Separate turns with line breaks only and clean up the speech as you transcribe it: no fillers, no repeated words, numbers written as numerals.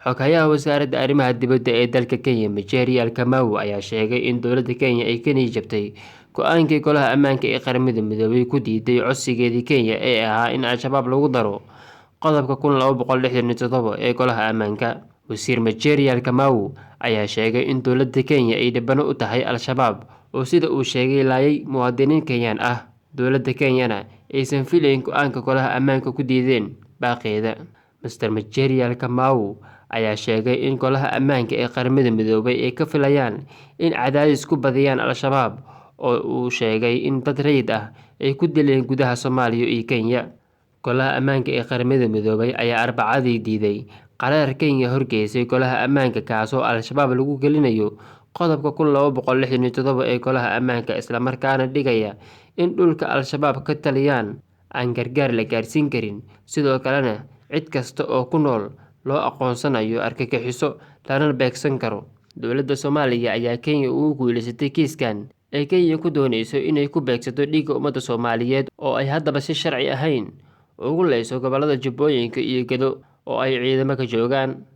Xoghayaha Wasaaradda Arrimaha Dibadda ee dalka Kenya, Michael Kamau, ayaa sheegay in dowladda Kenya ay ka niyad-jabtay go'aankii Golaha Ammaanka ee Qaramada Midoobay ku diiday codsigeedii Kenya ee ahaa in Al-shabaab lagu daro qodobka 1267 ee Golaha Ammaanka. Wasiir Michael Kamau ayaa sheegay in dowladda Kenya ay dhibano u tahay Al-shabaab oo sida uu sheegay laayay muwaadiniin Kenyan ah. Dowladda Kenyana aysan filayn go'aanka Golaha Ammaanka ku diideen baaqeeda. Mr. Michael Kamau ayaa sheegay in Golaha Ammaanka ee Qaramada Midoobay ay ka filayaan in cadaadis ku badiyaan Al-shabaab oo uu sheegay in dad rayid ah ay ku dileen gudaha Soomaaliya iyo Kenya. Golaha Ammaanka ee Qaramada Midoobay ayaa Arbacadii diiday qaraar Kenya horgeysay Golaha Ammaanka kaasoo Al-shabaab lagu gelinayo qodobka 1267 ee Golaha Ammaanka, isla markaana dhigaya in dhulka Al-shabaab ka taliyaan aan gargaar la gaarsiin karin, sidoo kalena cid kasta oo ku nool loo aqoonsanayo argagixiso lana beegsan karo. Dowladda Soomaaliya ayaa Kenya ugu guuleysatay kiiskan ay Kenya ku dooneyso inay ku beegsato dhiigga ummadda Soomaaliyeed oo ay haddaba si sharci ahayn ugu leyso gobollada Jubbooyinka iyo Gedo oo ay ciidamo ka joogaan.